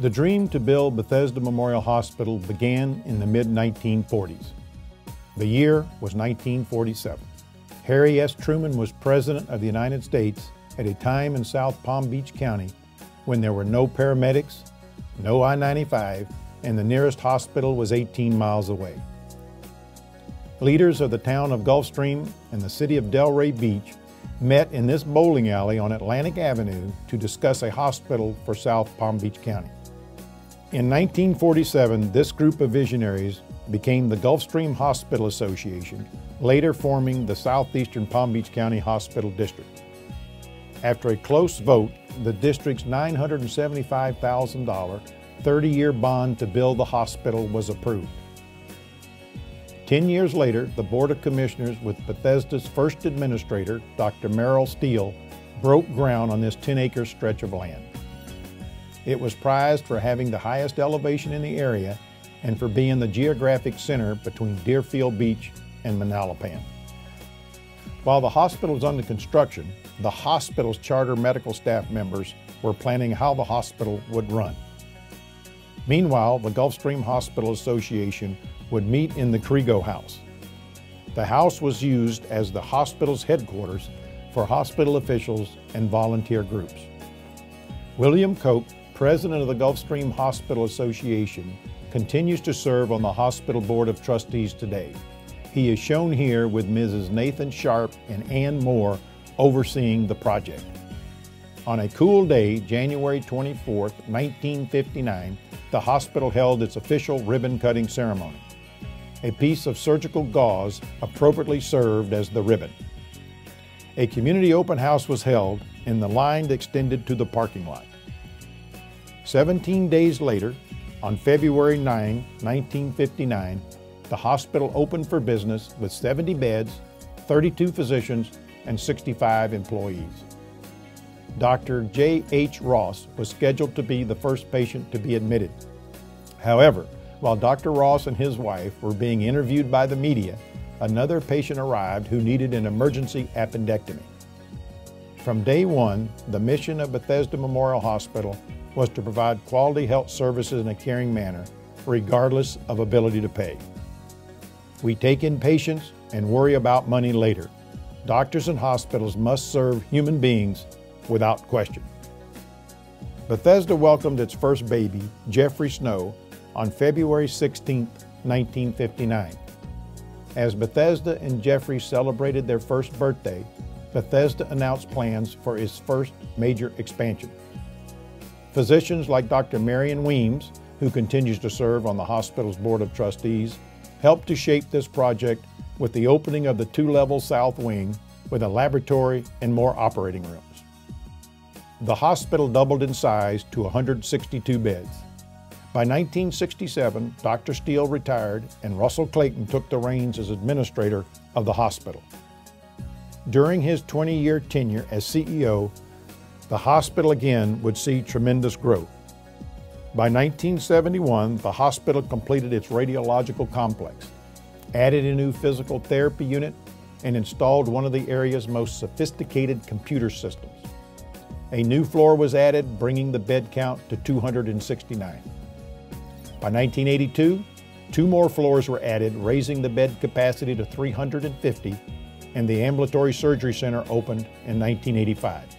The dream to build Bethesda Memorial Hospital began in the mid-1940s. The year was 1947. Harry S. Truman was President of the United States at a time in South Palm Beach County when there were no paramedics, no I-95, and the nearest hospital was 18 miles away. Leaders of the town of Gulfstream and the city of Delray Beach met in this bowling alley on Atlantic Avenue to discuss a hospital for South Palm Beach County. In 1947, this group of visionaries became the Gulfstream Hospital Association, later forming the Southeastern Palm Beach County Hospital District. After a close vote, the district's $975,000 30-year bond to build the hospital was approved. 10 years later, the Board of Commissioners, with Bethesda's first administrator, Dr. Merrill Steele, broke ground on this 10-acre stretch of land. It was prized for having the highest elevation in the area and for being the geographic center between Deerfield Beach and Manalapan. While the hospital was under construction, the hospital's charter medical staff members were planning how the hospital would run. Meanwhile, the Gulfstream Hospital Association would meet in the Krigo House. The house was used as the hospital's headquarters for hospital officials and volunteer groups. William Koch, president of the Gulfstream Hospital Association, continues to serve on the hospital board of trustees today. He is shown here with Mrs. Nathan Sharp and Ann Moore overseeing the project. On a cool day, January 24, 1959, the hospital held its official ribbon-cutting ceremony. A piece of surgical gauze appropriately served as the ribbon. A community open house was held, and the line extended to the parking lot. 17 days later, on February 9, 1959, the hospital opened for business with 70 beds, 32 physicians, and 65 employees. Dr. J.H. Ross was scheduled to be the first patient to be admitted. However, while Dr. Ross and his wife were being interviewed by the media, another patient arrived who needed an emergency appendectomy. From day one, the mission of Bethesda Memorial Hospital was to provide quality health services in a caring manner, regardless of ability to pay. We take in patients and worry about money later. Doctors and hospitals must serve human beings without question. Bethesda welcomed its first baby, Jeffrey Snow, on February 16, 1959. As Bethesda and Jeffrey celebrated their first birthday, Bethesda announced plans for its first major expansion. Physicians like Dr. Marion Weems, who continues to serve on the hospital's board of trustees, helped to shape this project with the opening of the two-level south wing with a laboratory and more operating rooms. The hospital doubled in size to 162 beds. By 1967, Dr. Steele retired and Russell Clayton took the reins as administrator of the hospital. During his 20-year tenure as CEO, the hospital again would see tremendous growth. By 1971, the hospital completed its radiological complex, added a new physical therapy unit, and installed one of the area's most sophisticated computer systems. A new floor was added, bringing the bed count to 269. By 1982, 2 more floors were added, raising the bed capacity to 350, and the ambulatory surgery center opened in 1985.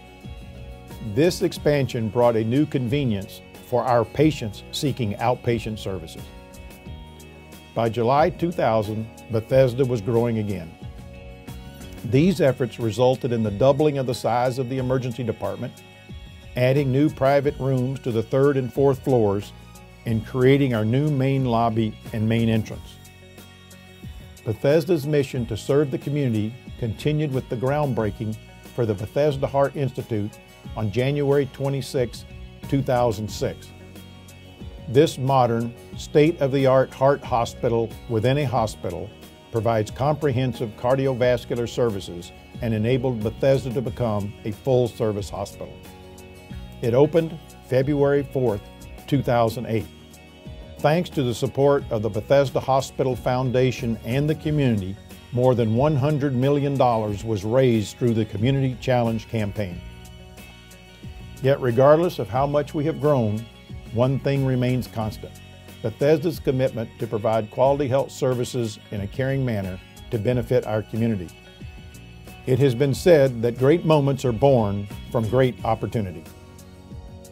This expansion brought a new convenience for our patients seeking outpatient services. By July 2000, Bethesda was growing again. These efforts resulted in the doubling of the size of the emergency department, adding new private rooms to the 3rd and 4th floors, and creating our new main lobby and main entrance. Bethesda's mission to serve the community continued with the groundbreaking for the Bethesda Heart Institute on January 26, 2006. This modern, state-of-the-art heart hospital within a hospital provides comprehensive cardiovascular services and enabled Bethesda to become a full-service hospital. It opened February 4, 2008. Thanks to the support of the Bethesda Hospital Foundation and the community, more than $100 million was raised through the Community Challenge campaign. Yet regardless of how much we have grown, one thing remains constant: Bethesda's commitment to provide quality health services in a caring manner to benefit our community. It has been said that great moments are born from great opportunity.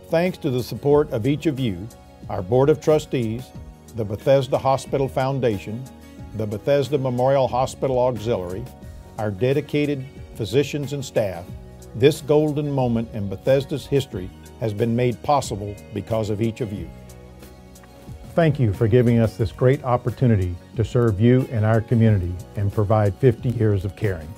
Thanks to the support of each of you, our Board of Trustees, the Bethesda Hospital Foundation, the Bethesda Memorial Hospital Auxiliary, our dedicated physicians and staff, this golden moment in Bethesda's history has been made possible because of each of you. Thank you for giving us this great opportunity to serve you and our community and provide 50 years of caring.